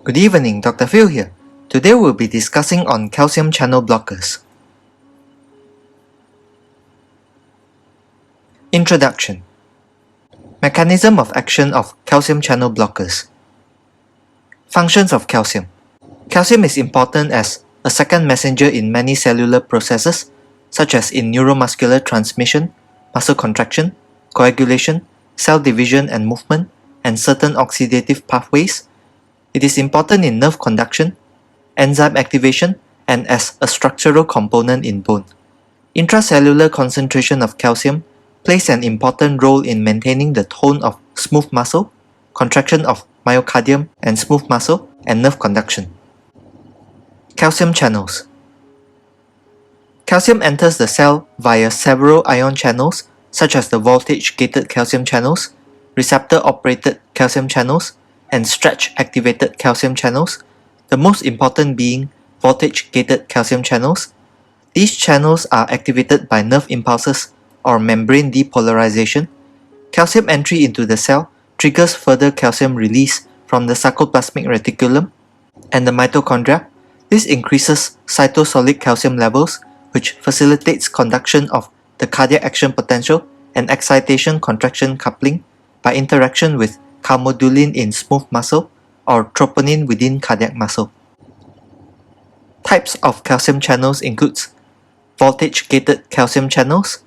Good evening, Dr. Phil here. Today we'll be discussing on calcium channel blockers. Introduction. Mechanism of action of calcium channel blockers. Functions of calcium. Calcium is important as a second messenger in many cellular processes, such as in neuromuscular transmission, muscle contraction, coagulation, cell division and movement, and certain oxidative pathways. It is important in nerve conduction, enzyme activation, and as a structural component in bone. Intracellular concentration of calcium plays an important role in maintaining the tone of smooth muscle, contraction of myocardium and smooth muscle, and nerve conduction. Calcium channels. Calcium enters the cell via several ion channels such as the voltage-gated calcium channels, receptor-operated calcium channels, and stretch-activated calcium channels, the most important being voltage-gated calcium channels. These channels are activated by nerve impulses or membrane depolarization. Calcium entry into the cell triggers further calcium release from the sarcoplasmic reticulum and the mitochondria. This increases cytosolic calcium levels, which facilitates conduction of the cardiac action potential and excitation-contraction coupling by interaction with calmodulin in smooth muscle or troponin within cardiac muscle. Types of calcium channels includes voltage-gated calcium channels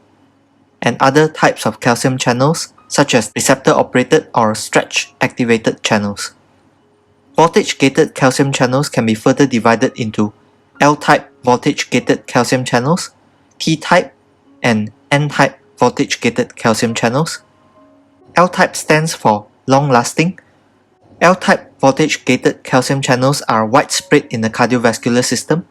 and other types of calcium channels such as receptor-operated or stretch-activated channels. Voltage-gated calcium channels can be further divided into L-type voltage-gated calcium channels, T-type, and N-type voltage-gated calcium channels. L-type stands for long-lasting. L-type voltage-gated calcium channels are widespread in the cardiovascular system.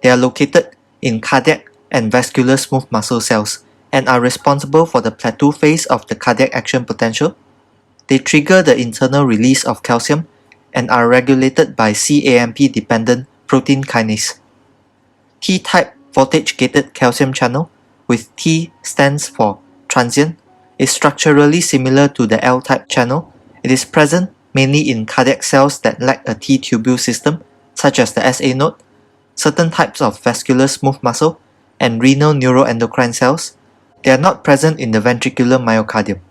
They are located in cardiac and vascular smooth muscle cells and are responsible for the plateau phase of the cardiac action potential. They trigger the internal release of calcium and are regulated by cAMP-dependent protein kinase. T-type voltage-gated calcium channel, with T stands for transient, is structurally similar to the L-type channel. It is present mainly in cardiac cells that lack a T-tubule system, such as the SA node, certain types of vascular smooth muscle, and renal neuroendocrine cells. They are not present in the ventricular myocardium.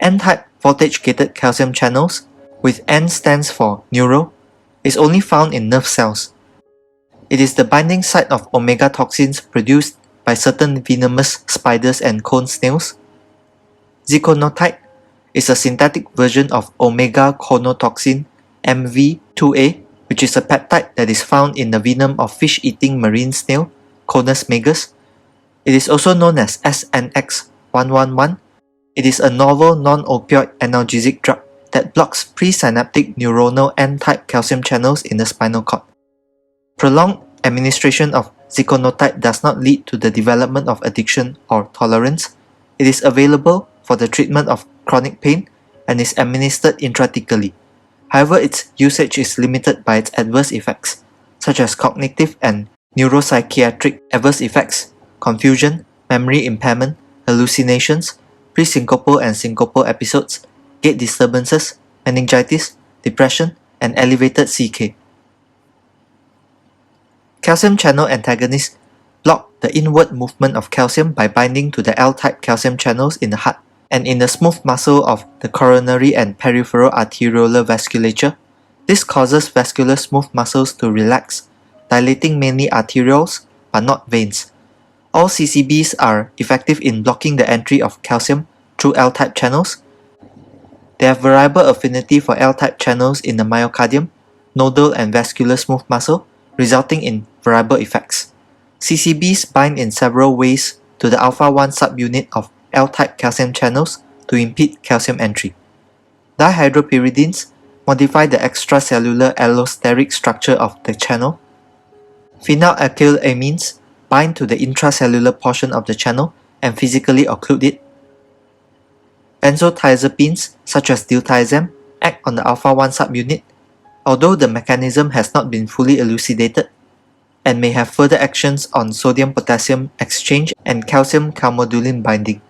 N-type voltage-gated calcium channels, with N stands for neuro, is only found in nerve cells. It is the binding site of omega toxins produced by certain venomous spiders and cone snails. Ziconotide is a synthetic version of omega conotoxin MV2A, which is a peptide that is found in the venom of fish-eating marine snail, Conus magus. It is also known as SNX111. It is a novel non-opioid analgesic drug that blocks presynaptic neuronal N-type calcium channels in the spinal cord. Prolonged administration of ziconotide does not lead to the development of addiction or tolerance. It is available for the treatment of chronic pain and is administered intrathecally. However, its usage is limited by its adverse effects, such as cognitive and neuropsychiatric adverse effects, confusion, memory impairment, hallucinations, presyncopal and syncopal episodes, gait disturbances, meningitis, depression, and elevated CK. Calcium channel antagonists block the inward movement of calcium by binding to the L-type calcium channels in the heart and in the smooth muscle of the coronary and peripheral arteriolar vasculature. This causes vascular smooth muscles to relax, dilating mainly arterioles but not veins. All CCBs are effective in blocking the entry of calcium through L-type channels. They have variable affinity for L-type channels in the myocardium, nodal and vascular smooth muscle, resulting in variable effects. CCBs bind in several ways to the alpha-1 subunit of L-type calcium channels to impede calcium entry. Dihydropyridines modify the extracellular allosteric structure of the channel. Phenylalkylamines bind to the intracellular portion of the channel and physically occlude it. Benzodiazepines such as Diltiazem act on the alpha-1 subunit, although the mechanism has not been fully elucidated, and may have further actions on sodium-potassium exchange and calcium-calmodulin binding.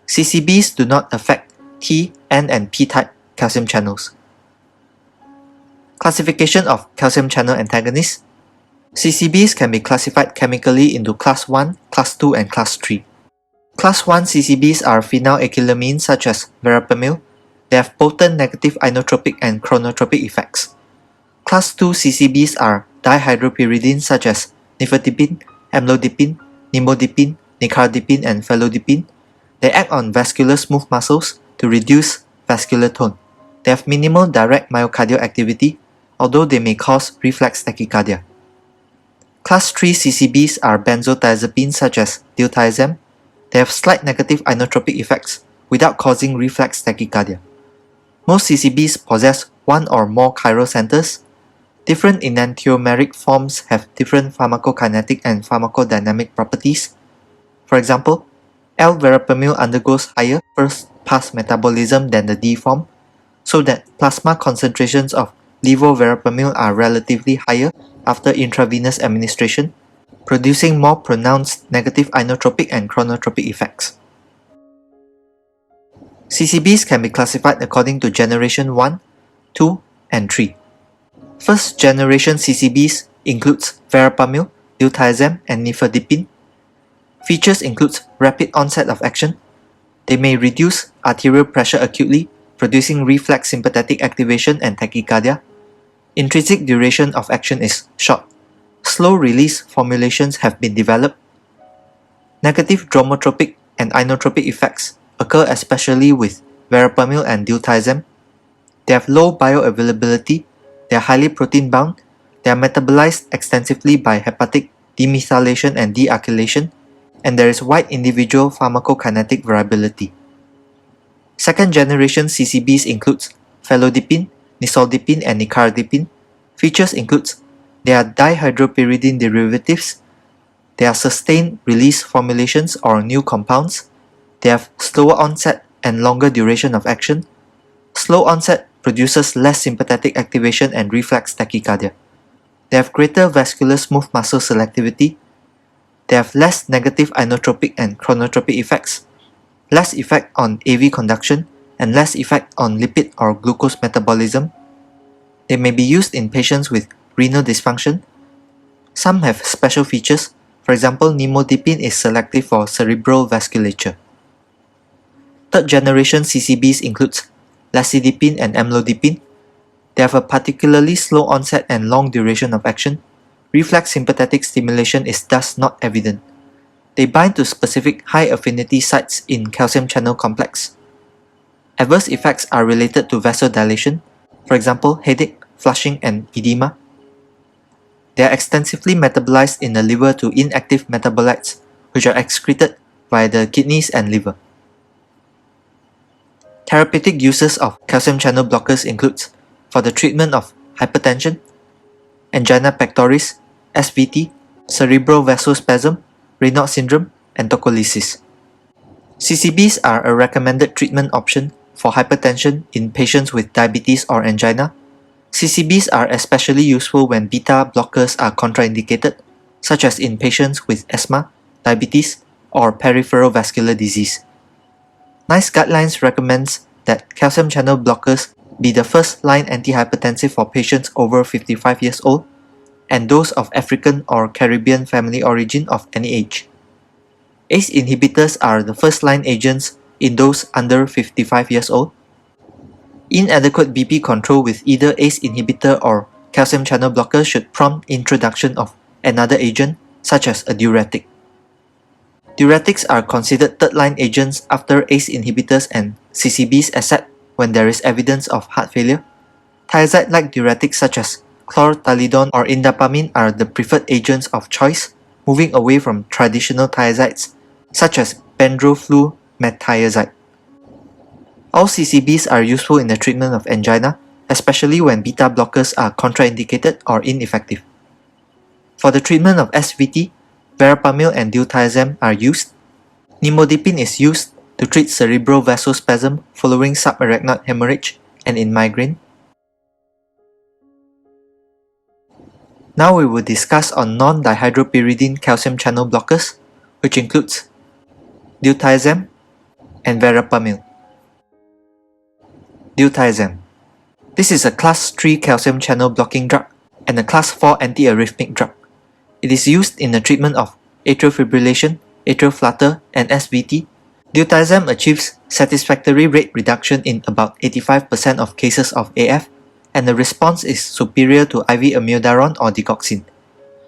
CCBs do not affect T, N, and P-type calcium channels. Classification of calcium channel antagonists. CCBs can be classified chemically into Class 1, Class 2, and Class 3. Class 1 CCBs are phenylethylamines such as Verapamil. They have potent negative inotropic and chronotropic effects. Class 2 CCBs are dihydropyridines such as Nifedipine, Amlodipine, Nimodipine, Nicardipine, and Felodipine. They act on vascular smooth muscles to reduce vascular tone. They have minimal direct myocardial activity, although they may cause reflex tachycardia. Class 3 CCBs are benzodiazepines such as Diltiazem. They have slight negative inotropic effects without causing reflex tachycardia. Most CCBs possess one or more chiral centers. Different enantiomeric forms have different pharmacokinetic and pharmacodynamic properties. For example, L-verapamil undergoes higher first-pass metabolism than the D form, so that plasma concentrations of levoverapamil are relatively higher after intravenous administration, producing more pronounced negative inotropic and chronotropic effects. CCBs can be classified according to generation 1, 2, and 3. First generation CCBs includes Verapamil, Diltiazem, and Nifedipine. Features includes rapid onset of action. They may reduce arterial pressure acutely, producing reflex sympathetic activation and tachycardia. Intrinsic duration of action is short. Slow-release formulations have been developed. Negative dromotropic and inotropic effects occur especially with Verapamil and Diltiazem. They have low bioavailability, they are highly protein-bound, they are metabolized extensively by hepatic demethylation and dealkylation, and there is wide individual pharmacokinetic variability. Second generation CCBs includes Felodipine, Nisodipine, and Nicardipine. Features includes they are dihydropyridine derivatives, they are sustained release formulations or new compounds, they have slower onset and longer duration of action. Slow onset produces less sympathetic activation and reflex tachycardia. They have greater vascular smooth muscle selectivity. They have less negative inotropic and chronotropic effects, less effect on AV conduction, and less effect on lipid or glucose metabolism. They may be used in patients with renal dysfunction. Some have special features. For example, Nimodipine is selective for cerebral vasculature. Third generation CCBs includes Lacidipine and Amlodipine. They have a particularly slow onset and long duration of action. Reflex sympathetic stimulation is thus not evident. They bind to specific high-affinity sites in calcium channel complex. Adverse effects are related to vasodilation, for example, headache, flushing, and edema. They are extensively metabolized in the liver to inactive metabolites, which are excreted via the kidneys and liver. Therapeutic uses of calcium channel blockers includes for the treatment of hypertension, angina pectoris, SVT, cerebral vasospasm, Raynaud syndrome, and tocolysis. CCBs are a recommended treatment option for hypertension in patients with diabetes or angina. CCBs are especially useful when beta blockers are contraindicated, such as in patients with asthma, diabetes, or peripheral vascular disease. NICE guidelines recommends that calcium channel blockers be the first-line antihypertensive for patients over 55 years old and those of African or Caribbean family origin of any age. ACE inhibitors are the first-line agents in those under 55 years old. Inadequate BP control with either ACE inhibitor or calcium channel blocker should prompt introduction of another agent, such as a diuretic. Diuretics are considered third-line agents after ACE inhibitors and CCBs except when there is evidence of heart failure. Thiazide-like diuretics such as chlorthalidone or indapamine are the preferred agents of choice, moving away from traditional thiazides such as bendroflumethiazide. All CCBs are useful in the treatment of angina, especially when beta blockers are contraindicated or ineffective. For the treatment of SVT, Verapamil and Diltiazem are used. Nimodipine is used to treat cerebral vasospasm following subarachnoid hemorrhage and in migraine. Now we will discuss on non-dihydropyridine calcium channel blockers, which includes Diltiazem and Verapamil. Diltiazem. This is a class 3 calcium channel blocking drug and a class 4 antiarrhythmic drug. It is used in the treatment of atrial fibrillation, atrial flutter, and SVT. Diltiazem achieves satisfactory rate reduction in about 85% of cases of AF, and the response is superior to IV amiodarone or digoxin.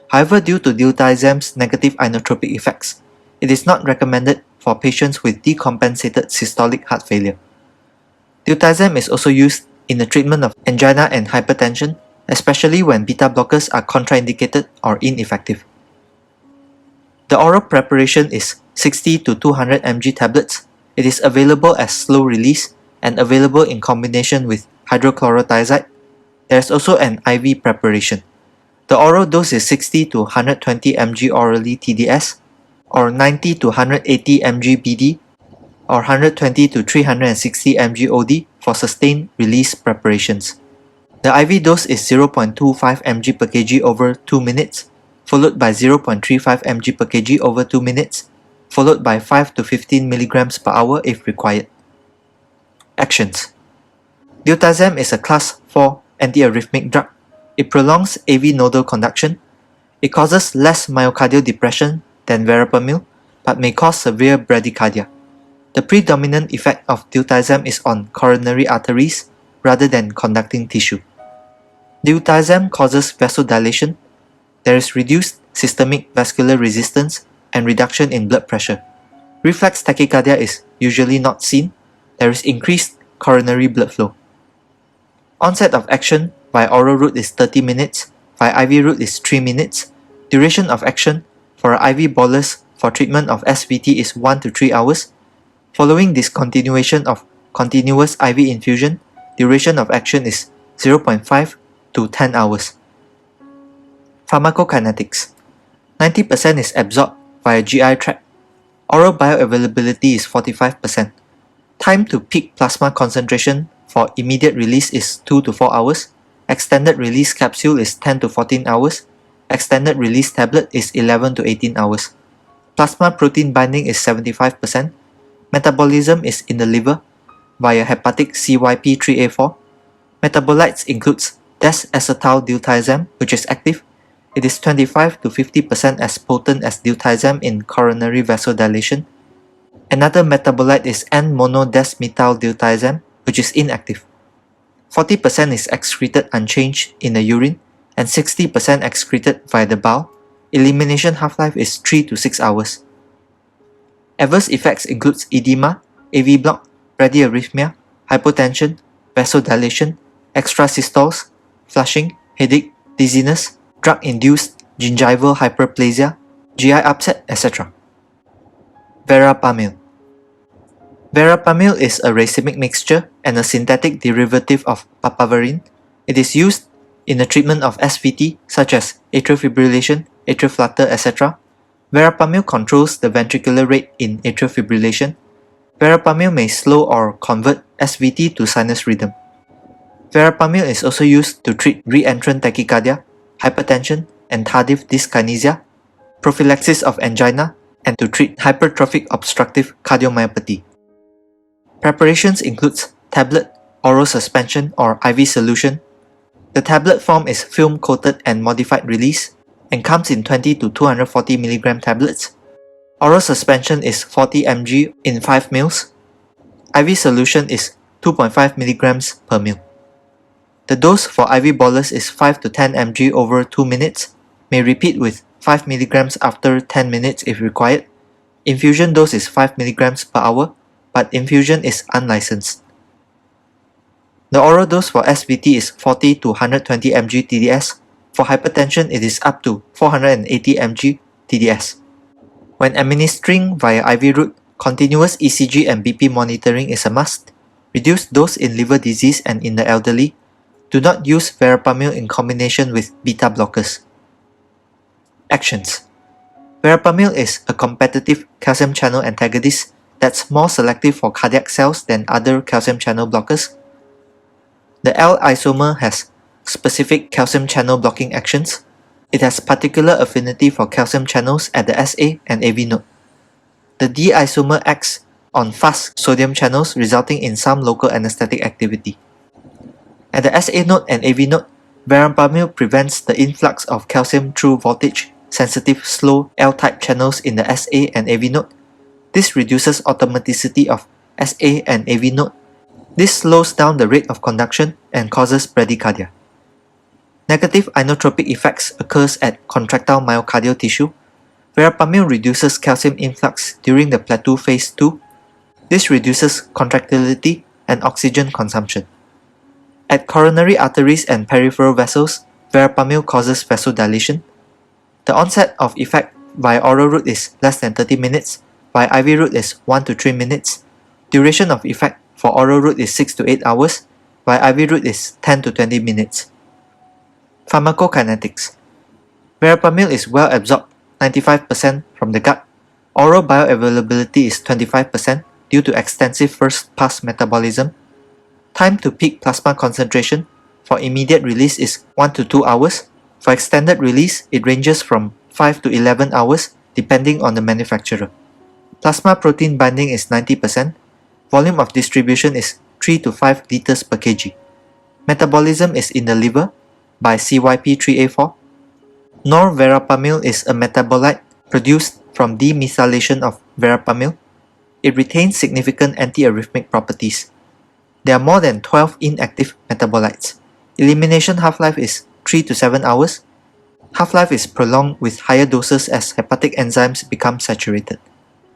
However, due to diltiazem's negative inotropic effects, it is not recommended for patients with decompensated systolic heart failure. Diltiazem is also used in the treatment of angina and hypertension, especially when beta blockers are contraindicated or ineffective. The oral preparation is 60 to 200 mg tablets. It is available as slow release and available in combination with hydrochlorothiazide. There is also an IV preparation. The oral dose is 60 to 120 mg orally TDS, or 90 to 180 mg BD, or 120 to 360 mg OD for sustained release preparations. The IV dose is 0.25 mg per kg over 2 minutes, followed by 0.35 mg per kg over 2 minutes, followed by 5 to 15 mg per hour if required. Actions. Diltiazem is a class 4 antiarrhythmic drug. It prolongs AV nodal conduction. It causes less myocardial depression than verapamil, but may cause severe bradycardia. The predominant effect of diltiazem is on coronary arteries rather than conducting tissue. Diltiazem causes vasodilation. There is reduced systemic vascular resistance and reduction in blood pressure. Reflex tachycardia is usually not seen. There is increased coronary blood flow. Onset of action by oral route is 30 minutes, by IV route is 3 minutes. Duration of action for an IV bolus for treatment of SVT is 1 to 3 hours. Following discontinuation of continuous IV infusion, duration of action is 0.5 to 10 hours. Pharmacokinetics. 90% is absorbed via GI tract. Oral bioavailability is 45%. Time to peak plasma concentration for immediate release is 2 to 4 hours. Extended release capsule is 10 to 14 hours. Extended release tablet is 11 to 18 hours. Plasma protein binding is 75%. Metabolism is in the liver via hepatic CYP3A4. Metabolites includes des-acetaldiltiazem, which is active. It is 25 to 50% as potent as diltiazem in coronary vasodilation. Another metabolite is N-monodesmethyldiltiazem, which is inactive. 40% is excreted unchanged in the urine and 60% excreted via the bowel. Elimination half-life is 3 to 6 hours. Adverse effects includes edema, AV block, bradyarrhythmia, hypotension, vasodilation, extrasystoles, flushing, headache, dizziness, drug-induced gingival hyperplasia, GI upset, etc. Verapamil. Verapamil is a racemic mixture and a synthetic derivative of papaverine. It is used in the treatment of SVT such as atrial fibrillation, atrial flutter, etc. Verapamil controls the ventricular rate in atrial fibrillation. Verapamil may slow or convert SVT to sinus rhythm. Verapamil is also used to treat reentrant tachycardia, hypertension, and tardive dyskinesia, prophylaxis of angina, and to treat hypertrophic obstructive cardiomyopathy. Preparations includes tablet, oral suspension, or IV solution. The tablet form is film-coated and modified release and comes in 20 to 240 mg tablets. Oral suspension is 40 mg in 5 ml. IV solution is 2.5 mg per ml. The dose for IV bolus is 5 to 10 mg over 2 minutes. May repeat with 5 mg after 10 minutes if required. Infusion dose is 5 mg per hour, but infusion is unlicensed. The oral dose for SVT is 40 to 120 mg TDS. For hypertension, it is up to 480 mg TDS. When administering via IV route, continuous ECG and BP monitoring is a must. Reduce dose in liver disease and in the elderly. Do not use verapamil in combination with beta blockers. Actions. Verapamil is a competitive calcium channel antagonist that's more selective for cardiac cells than other calcium channel blockers. The L isomer has specific calcium channel blocking actions. It has particular affinity for calcium channels at the SA and AV node. The D isomer acts on fast sodium channels, resulting in some local anesthetic activity. At the SA node and AV node, Verapamil prevents the influx of calcium through voltage-sensitive slow L-type channels in the SA and AV node. This reduces automaticity of SA and AV node. This slows down the rate of conduction and causes bradycardia. Negative inotropic effects occurs at contractile myocardial tissue. Verapamil reduces calcium influx during the plateau phase 2. This reduces contractility and oxygen consumption. At coronary arteries and peripheral vessels, Verapamil causes vasodilation. The onset of effect via oral route is less than 30 minutes, via IV route is 1 to 3 minutes. Duration of effect for oral route is 6 to 8 hours, via IV route is 10 to 20 minutes. Pharmacokinetics. Verapamil is well absorbed, 95% from the gut. Oral bioavailability is 25% due to extensive first-pass metabolism. Time to peak plasma concentration for immediate release is 1 to 2 hours. For extended release, it ranges from 5 to 11 hours depending on the manufacturer. Plasma protein binding is 90%. Volume of distribution is 3 to 5 liters per kg. Metabolism is in the liver by CYP3A4. Norverapamil is a metabolite produced from demethylation of verapamil. It retains significant antiarrhythmic properties. There are more than 12 inactive metabolites. Elimination half-life is 3 to 7 hours. Half-life is prolonged with higher doses as hepatic enzymes become saturated.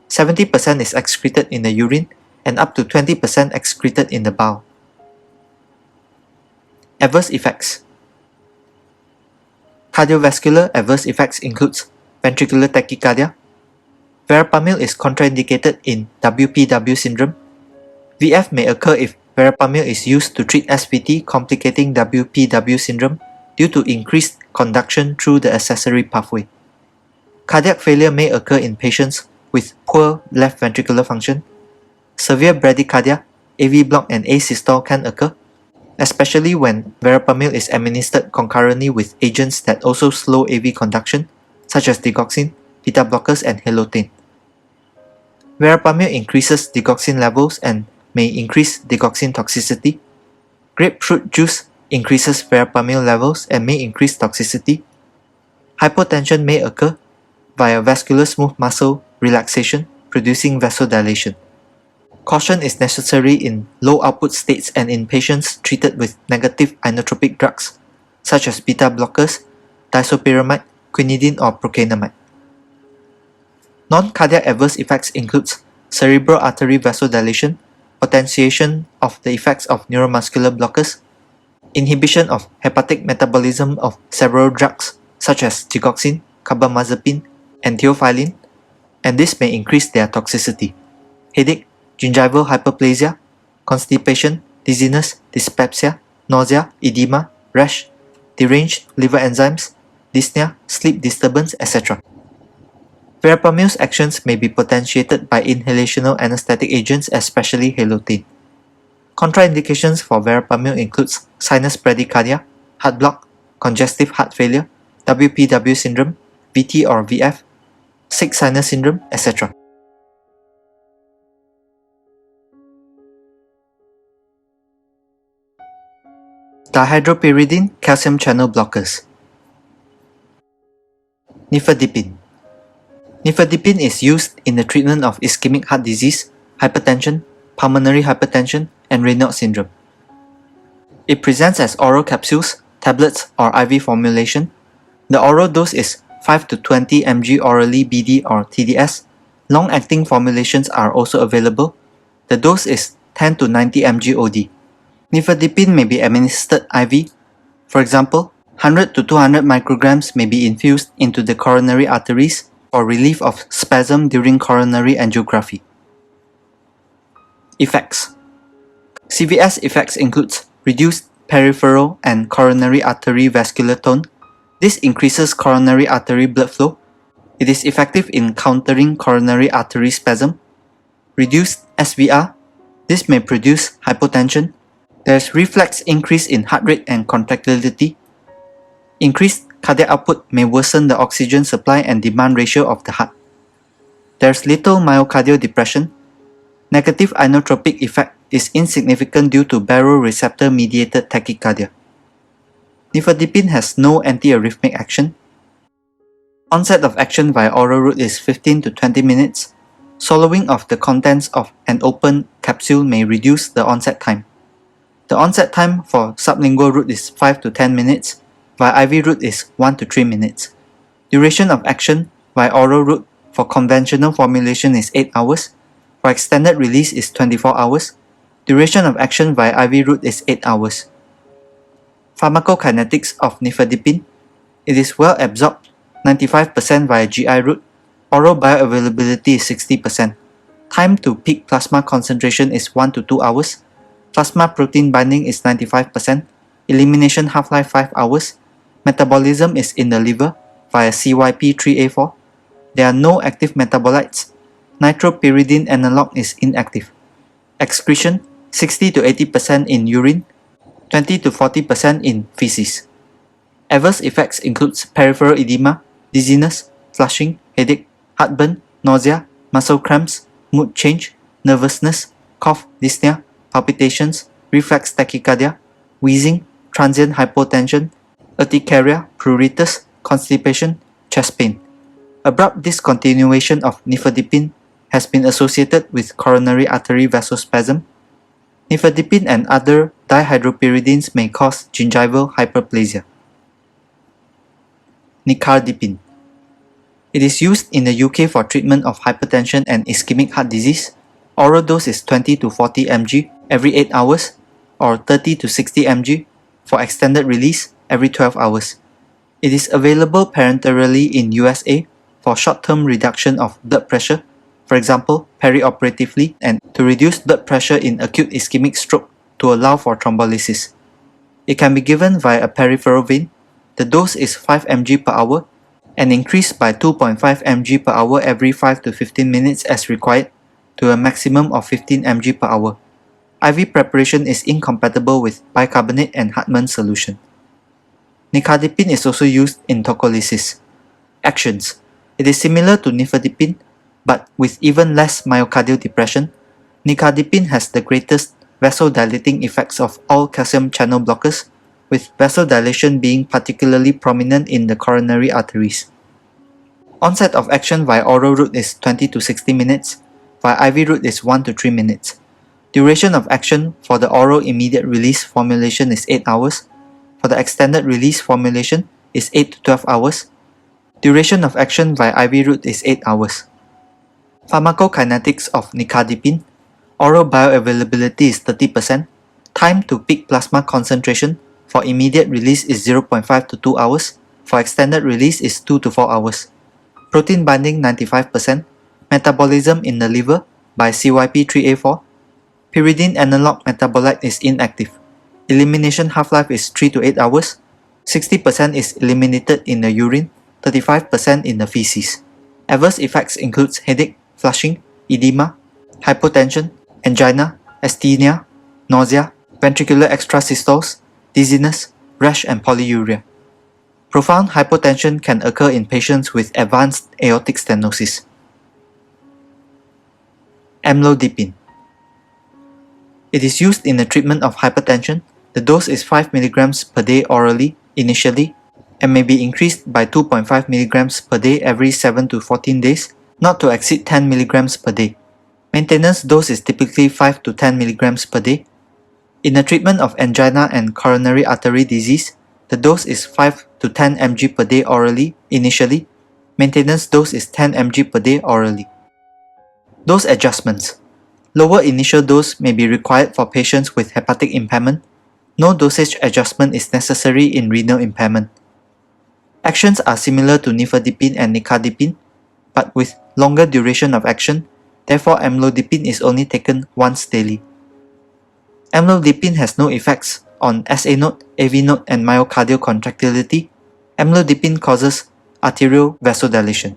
70% is excreted in the urine and up to 20% excreted in the bowel. Adverse effects. Cardiovascular adverse effects includes ventricular tachycardia. Verapamil is contraindicated in WPW syndrome. VF may occur if Verapamil is used to treat SVT complicating WPW syndrome due to increased conduction through the accessory pathway. Cardiac failure may occur in patients with poor left ventricular function. Severe bradycardia, AV block and asystole can occur, especially when Verapamil is administered concurrently with agents that also slow AV conduction, such as digoxin, beta blockers and halotane. Verapamil increases digoxin levels and may increase digoxin toxicity. Grapefruit juice increases verapamil levels and may increase toxicity. Hypotension may occur via vascular smooth muscle relaxation, producing vasodilation. Caution is necessary in low output states and in patients treated with negative inotropic drugs, such as beta blockers, disopyramide, quinidine or procainamide. Non-cardiac adverse effects includes cerebral artery vasodilation, potentiation of the effects of neuromuscular blockers, inhibition of hepatic metabolism of several drugs such as digoxin, carbamazepine, and theophylline, and this may increase their toxicity. Headache, gingival hyperplasia, constipation, dizziness, dyspepsia, nausea, edema, rash, deranged liver enzymes, dyspnea, sleep disturbance, etc. Verapamil's actions may be potentiated by inhalational anesthetic agents, especially halotane. Contraindications for Verapamil includes sinus bradycardia, heart block, congestive heart failure, WPW syndrome, VT or VF, sick sinus syndrome, etc. Dihydropyridine calcium channel blockers. Nifedipine. Nifedipine is used in the treatment of ischemic heart disease, hypertension, pulmonary hypertension, and Raynaud syndrome. It presents as oral capsules, tablets, or IV formulation. The oral dose is 5 to 20 mg orally BD or TDS. Long-acting formulations are also available. The dose is 10 to 90 mg OD. Nifedipine may be administered IV. For example, 100 to 200 micrograms may be infused into the coronary arteries for relief of spasm during coronary angiography. Effects. CVS effects includes reduced peripheral and coronary artery vascular tone. This increases coronary artery blood flow. It is effective in countering coronary artery spasm. Reduced SVR. This may produce hypotension. There is reflex increase in heart rate and contractility. Increased cardiac output may worsen the oxygen supply and demand ratio of the heart. There is little myocardial depression. Negative inotropic effect is insignificant due to baroreceptor-mediated tachycardia. Nifedipine has no antiarrhythmic action. Onset of action via oral route is 15 to 20 minutes. Swallowing of the contents of an open capsule may reduce the onset time. The onset time for sublingual route is 5 to 10 minutes. Via IV route is 1 to 3 minutes. Duration of action via oral route for conventional formulation is 8 hours. For extended release is 24 hours. Duration of action via IV route is 8 hours. Pharmacokinetics of nifedipine. It is well absorbed, 95% via GI route. Oral bioavailability is 60%. Time to peak plasma concentration is 1 to 2 hours. Plasma protein binding is 95%. Elimination half-life 5 hours. Metabolism is in the liver via CYP3A4. There are no active metabolites. Nitropyridine analog is inactive. Excretion 60 to 80% in urine, 20 to 40% in feces. Adverse effects includes peripheral edema, dizziness, flushing, headache, heartburn, nausea, muscle cramps, mood change, nervousness, cough, dyspnea, palpitations, reflex tachycardia, wheezing, transient hypotension, urticaria, pruritus, constipation, chest pain. Abrupt discontinuation of nifedipine has been associated with coronary artery vasospasm. Nifedipine and other dihydropyridines may cause gingival hyperplasia. Nicardipine. It is used in the UK for treatment of hypertension and ischemic heart disease. Oral dose is 20 to 40 mg every 8 hours or 30 to 60 mg for extended release every 12 hours. It is available parenterally in USA for short-term reduction of blood pressure, for example, perioperatively, and to reduce blood pressure in acute ischemic stroke to allow for thrombolysis. It can be given via a peripheral vein. The dose is 5 mg per hour and increased by 2.5 mg per hour every 5 to 15 minutes as required to a maximum of 15 mg per hour. IV preparation is incompatible with bicarbonate and Hartmann solution. Nicardipine is also used in tocolysis. Actions. It is similar to nifedipine, but with even less myocardial depression. Nicardipine has the greatest vasodilating effects of all calcium channel blockers, with vasodilation being particularly prominent in the coronary arteries. Onset of action via oral route is 20 to 60 minutes, via IV route is 1 to 3 minutes. Duration of action for the oral immediate release formulation is 8 hours. For the extended release formulation is 8 to 12 hours. Duration of action via IV route is 8 hours. Pharmacokinetics of nicardipine. Oral bioavailability is 30%. Time to peak plasma concentration for immediate release is 0.5 to 2 hours. For extended release is 2 to 4 hours. Protein binding 95%. Metabolism in the liver by CYP3A4. Pyridine analog metabolite is inactive. Elimination half-life is 3 to 8 hours. 60% is eliminated in the urine, 35% in the feces. Adverse effects includes headache, flushing, edema, hypotension, angina, asthenia, nausea, ventricular extrasystoles, dizziness, rash and polyuria. Profound hypotension can occur in patients with advanced aortic stenosis. Amlodipine. It is used in the treatment of hypertension. The dose is 5 mg per day orally initially and may be increased by 2.5 mg per day every 7 to 14 days, not to exceed 10 mg per day. Maintenance dose is typically 5 to 10 mg per day. In the treatment of angina and coronary artery disease, the dose is 5 to 10 mg per day orally initially. Maintenance dose is 10 mg per day orally. Dose adjustments. Lower initial dose may be required for patients with hepatic impairment. No dosage adjustment is necessary in renal impairment. Actions are similar to nifedipine and nicardipine, but with longer duration of action. Therefore, amlodipine is only taken once daily. Amlodipine has no effects on SA node, AV node, and myocardial contractility. Amlodipine causes arterial vasodilation.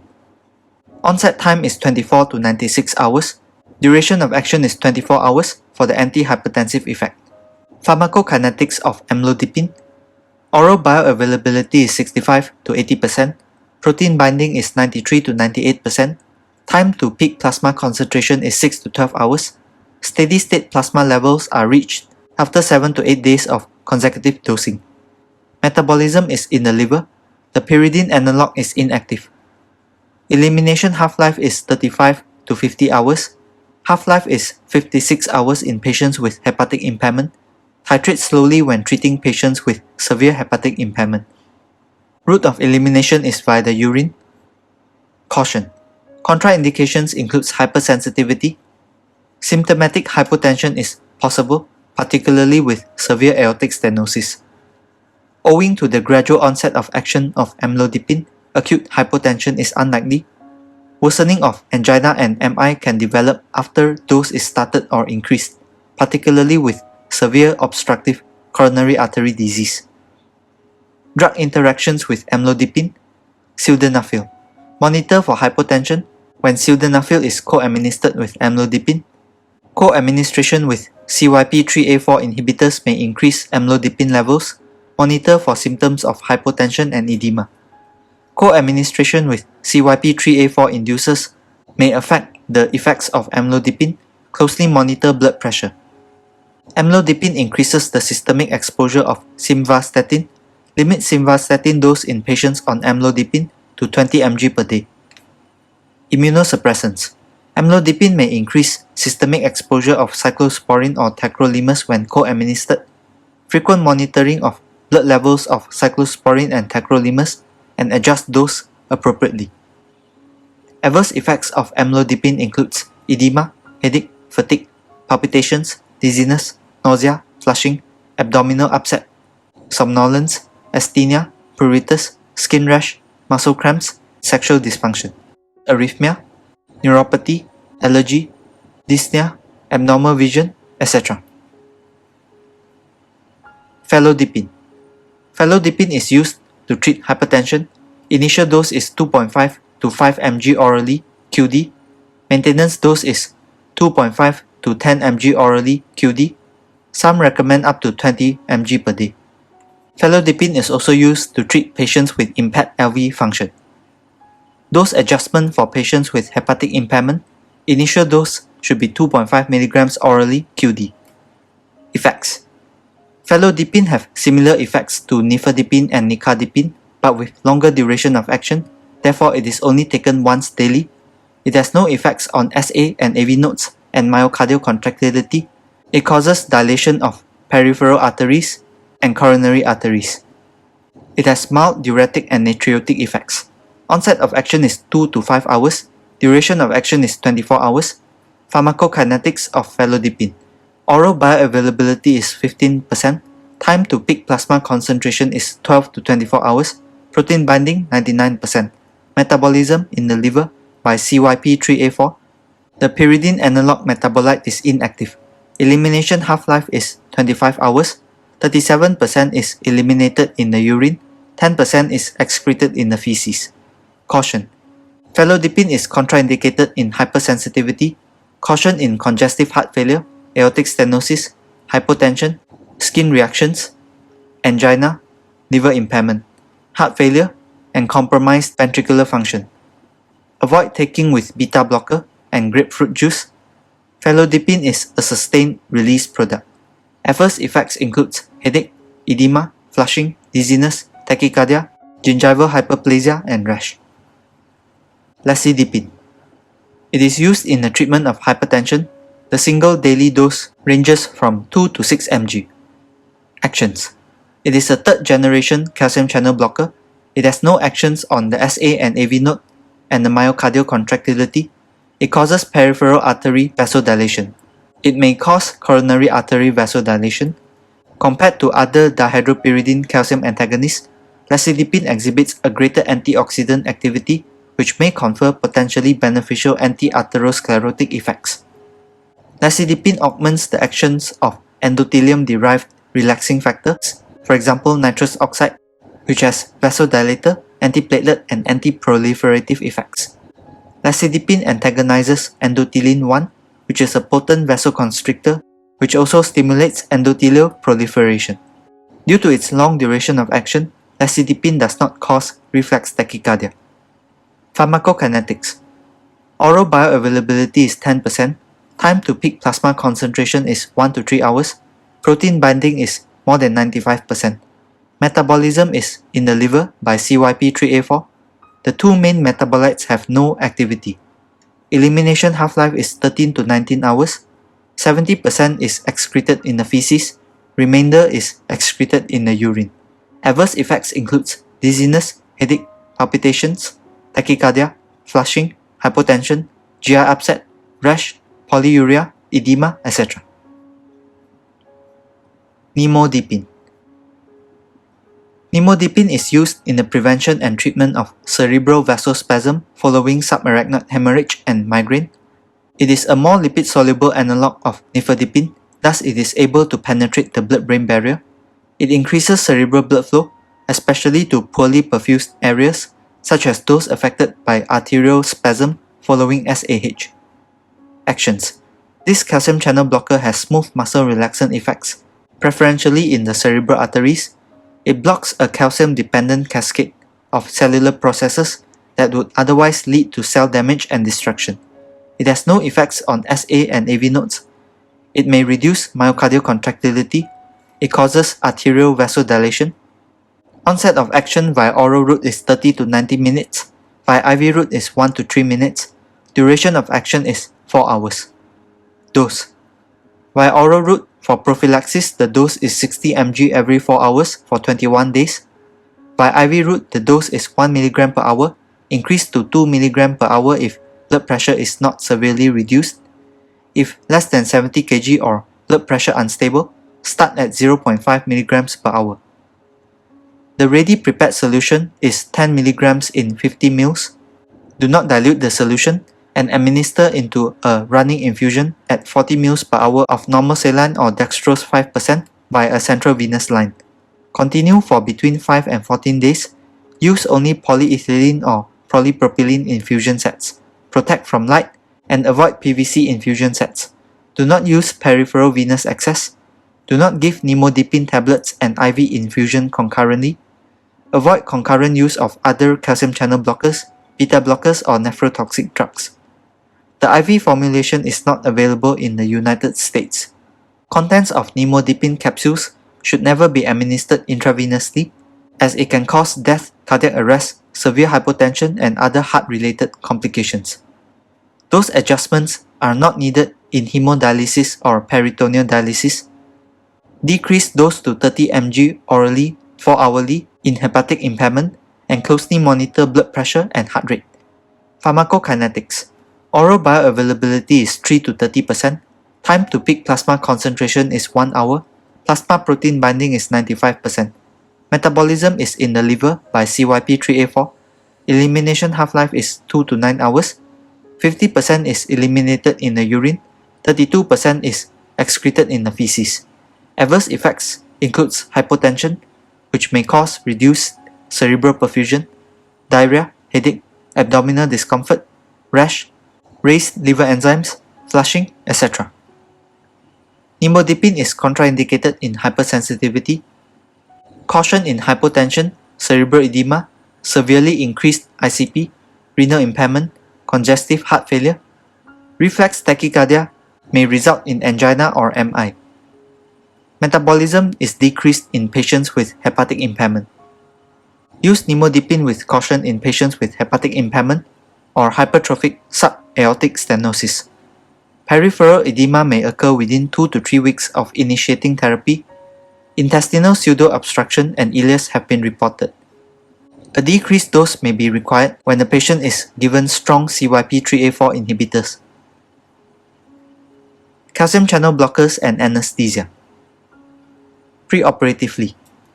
Onset time is 24 to 96 hours. Duration of action is 24 hours for the antihypertensive effect. Pharmacokinetics of amlodipine. Oral bioavailability is 65 to 80%. Protein binding is 93 to 98%. Time to peak plasma concentration is 6 to 12 hours. Steady-state plasma levels are reached after 7 to 8 days of consecutive dosing. Metabolism is in the liver. The pyridine analog is inactive. Elimination half-life is 35 to 50 hours. Half-life is 56 hours in patients with hepatic impairment. Titrate slowly when treating patients with severe hepatic impairment. Route of elimination is via the urine. Caution: contraindications includes hypersensitivity. Symptomatic hypotension is possible, particularly with severe aortic stenosis. Owing to the gradual onset of action of amlodipine, acute hypotension is unlikely. Worsening of angina and MI can develop after dose is started or increased, particularly with severe obstructive coronary artery disease. Drug interactions with amlodipine. Sildenafil. Monitor for hypotension when sildenafil is co-administered with amlodipine. Co-administration with CYP3A4 inhibitors may increase amlodipine levels. Monitor for symptoms of hypotension and edema. Co-administration with CYP3A4 inducers may affect the effects of amlodipine. Closely monitor blood pressure. Amlodipine increases the systemic exposure of simvastatin. Limit simvastatin dose in patients on amlodipine to 20 mg per day. Immunosuppressants. Amlodipine may increase systemic exposure of cyclosporine or tacrolimus when co-administered. Frequent monitoring of blood levels of cyclosporine and tacrolimus and adjust dose appropriately. Adverse effects of amlodipine includes edema, headache, fatigue, palpitations, dizziness, nausea, flushing, abdominal upset, somnolence, asthenia, pruritus, skin rash, muscle cramps, sexual dysfunction, arrhythmia, neuropathy, allergy, dyspnea, abnormal vision, etc. Felodipine. Felodipine is used to treat hypertension. Initial dose is 2.5 to 5 mg orally QD. Maintenance dose is 2.5 to 10 mg orally QD. Some recommend up to 20 mg per day. Felodipine is also used to treat patients with impaired LV function. Dose adjustment for patients with hepatic impairment. Initial dose should be 2.5 mg orally QD. Effects. Felodipine have similar effects to Nifedipine and Nicardipine, but with longer duration of action. Therefore, it is only taken once daily. It has no effects on SA and AV nodes and myocardial contractility. It causes dilation of peripheral arteries and coronary arteries. It has mild diuretic and natriuretic effects. Onset of action is 2 to 5 hours. Duration of action is 24 hours. Pharmacokinetics of felodipine. Oral bioavailability is 15%. Time to peak plasma concentration is 12 to 24 hours. Protein binding 99%. Metabolism in the liver by CYP3A4. The pyridine analog metabolite is inactive. Elimination half-life is 25 hours. 37% is eliminated in the urine. 10% is excreted in the feces. Caution. Felodipine is contraindicated in hypersensitivity. Caution in congestive heart failure, aortic stenosis, hypotension, skin reactions, angina, liver impairment, heart failure, and compromised ventricular function. Avoid taking with beta blocker and grapefruit juice. Felodipine is a sustained release product. Adverse effects include headache, edema, flushing, dizziness, tachycardia, gingival hyperplasia, and rash. Lacidipine. It is used in the treatment of hypertension. The single daily dose ranges from 2 to 6 mg. Actions. It is a third-generation calcium channel blocker. It has no actions on the SA and AV node and the myocardial contractility. It causes peripheral artery vasodilation. It may cause coronary artery vasodilation. Compared to other dihydropyridine calcium antagonists, lacidipine exhibits a greater antioxidant activity, which may confer potentially beneficial anti-atherosclerotic effects. Lacidipine augments the actions of endothelium-derived relaxing factors, for example nitrous oxide, which has vasodilator, antiplatelet, and anti-proliferative effects. Lacidipine antagonizes endothelin-1, which is a potent vasoconstrictor, which also stimulates endothelial proliferation. Due to its long duration of action, lacidipine does not cause reflex tachycardia. Pharmacokinetics. Oral bioavailability is 10%. Time to peak plasma concentration is 1 to 3 hours. Protein binding is more than 95%. Metabolism is in the liver by CYP3A4. The two main metabolites have no activity. Elimination half-life is 13 to 19 hours. 70% is excreted in the feces. Remainder is excreted in the urine. Adverse effects includes dizziness, headache, palpitations, tachycardia, flushing, hypotension, GI upset, rash, polyuria, edema, etc. Nimodipine. Nimodipine is used in the prevention and treatment of cerebral vasospasm following subarachnoid hemorrhage and migraine. It is a more lipid-soluble analog of Nifedipine, thus it is able to penetrate the blood-brain barrier. It increases cerebral blood flow, especially to poorly perfused areas, such as those affected by arterial spasm following SAH. Actions. This calcium channel blocker has smooth muscle relaxant effects, preferentially in the cerebral arteries. It blocks a calcium-dependent cascade of cellular processes that would otherwise lead to cell damage and destruction. It has no effects on SA and AV nodes. It may reduce myocardial contractility. It causes arterial vasodilation. Onset of action via oral route is 30 to 90 minutes. Via IV route is 1 to 3 minutes. Duration of action is 4 hours. Dose. Via oral route, for prophylaxis, the dose is 60 mg every 4 hours for 21 days. Via IV route, the dose is 1 mg per hour, increased to 2 mg per hour if blood pressure is not severely reduced. If less than 70 kg or blood pressure unstable, start at 0.5 mg per hour. The ready-prepared solution is 10 mg in 50 ml. Do not dilute the solution and administer into a running infusion at 40 ml per hour of normal saline or dextrose 5% by a central venous line. Continue for between 5 and 14 days. Use only polyethylene or polypropylene infusion sets. Protect from light and avoid PVC infusion sets. Do not use peripheral venous access. Do not give Nimodipine tablets and IV infusion concurrently. Avoid concurrent use of other calcium channel blockers, beta blockers, or nephrotoxic drugs. The IV formulation is not available in the United States. Contents of Nimodipine capsules should never be administered intravenously, as it can cause death, cardiac arrest, severe hypotension, and other heart-related complications. Dose adjustments are not needed in hemodialysis or peritoneal dialysis. Decrease dose to 30 mg orally 4 hourly in hepatic impairment, and closely monitor blood pressure and heart rate. Pharmacokinetics. Oral bioavailability is 3 to 30%. Time to peak plasma concentration is 1 hour. Plasma protein binding is 95%. Metabolism is in the liver by CYP3A4. Elimination half-life is 2 to 9 hours. 50% is eliminated in the urine. 32% is excreted in the feces. Adverse effects includes hypotension, which may cause reduced cerebral perfusion, diarrhea, headache, abdominal discomfort, rash, raised liver enzymes, flushing, etc. Nimodipine is contraindicated in hypersensitivity. Caution in hypotension, cerebral edema, severely increased ICP, renal impairment, congestive heart failure. Reflex tachycardia may result in angina or MI. Metabolism is decreased in patients with hepatic impairment. Use Nimodipine with caution in patients with hepatic impairment or hypertrophic subaortic stenosis. Peripheral edema may occur within 2 to 3 weeks of initiating therapy. Intestinal pseudo-obstruction and ileus have been reported. A decreased dose may be required when the patient is given strong CYP3A4 inhibitors. Calcium channel blockers and anesthesia. Preoperatively,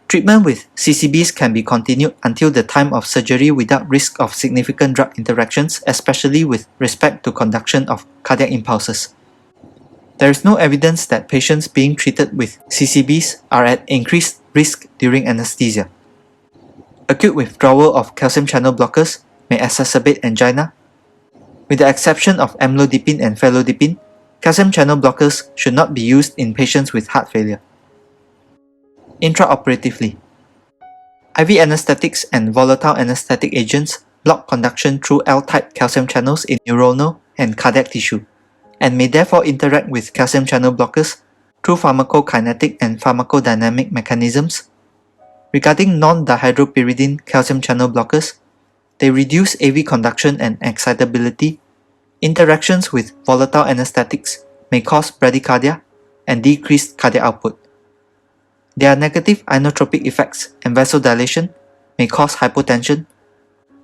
treatment with CCBs can be continued until the time of surgery without risk of significant drug interactions, especially with respect to conduction of cardiac impulses. There is no evidence that patients being treated with CCBs are at increased risk during anesthesia. Acute withdrawal of calcium channel blockers may exacerbate angina. With the exception of Amlodipine and Felodipine, calcium channel blockers should not be used in patients with heart failure. Intraoperatively, IV anesthetics and volatile anesthetic agents block conduction through L-type calcium channels in neuronal and cardiac tissue. and may therefore interact with calcium channel blockers through pharmacokinetic and pharmacodynamic mechanisms. Regarding non-dihydropyridine calcium channel blockers, they reduce AV conduction and excitability. Interactions with volatile anesthetics may cause bradycardia and decreased cardiac output. Their negative inotropic effects and vasodilation may cause hypotension.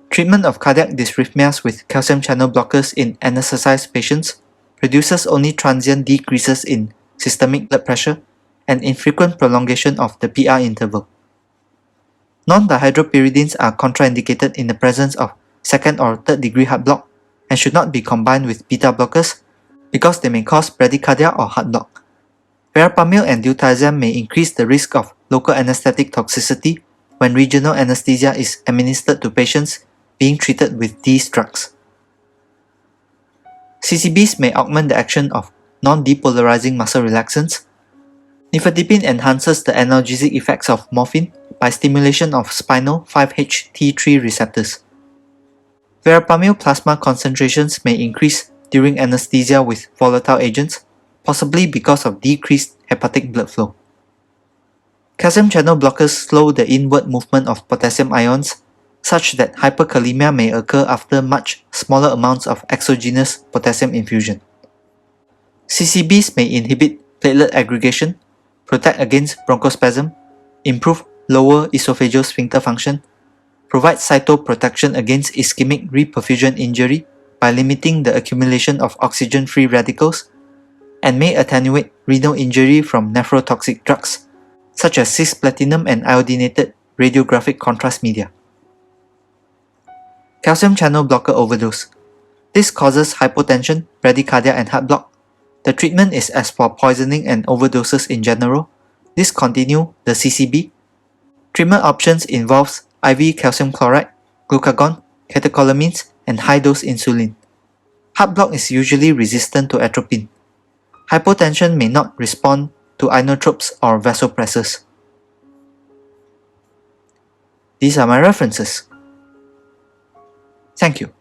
Treatment of cardiac dysrhythmias with calcium channel blockers in anesthetized patients produces only transient decreases in systemic blood pressure and infrequent prolongation of the PR interval. Non-dihydropyridines are contraindicated in the presence of second or third degree heart block and should not be combined with beta blockers because they may cause bradycardia or heart block. Verapamil and Diltiazem may increase the risk of local anesthetic toxicity when regional anesthesia is administered to patients being treated with these drugs. CCBs may augment the action of non-depolarizing muscle relaxants. Nifedipine enhances the analgesic effects of morphine by stimulation of spinal 5-HT3 receptors. Verapamil plasma concentrations may increase during anesthesia with volatile agents, possibly because of decreased hepatic blood flow. Calcium channel blockers slow the inward movement of potassium ions, such that hyperkalemia may occur after much smaller amounts of exogenous potassium infusion. CCBs may inhibit platelet aggregation, protect against bronchospasm, improve lower esophageal sphincter function, provide cytoprotection against ischemic reperfusion injury by limiting the accumulation of oxygen-free radicals, and may attenuate renal injury from nephrotoxic drugs, such as cisplatinum and iodinated radiographic contrast media. Calcium channel blocker overdose. This causes hypotension, bradycardia, and heart block. The treatment is as for poisoning and overdoses in general. Discontinue the CCB. Treatment options involves IV calcium chloride, glucagon, catecholamines, and high-dose insulin. Heart block is usually resistant to atropine. Hypotension may not respond to inotropes or vasopressors. These are my references. Thank you.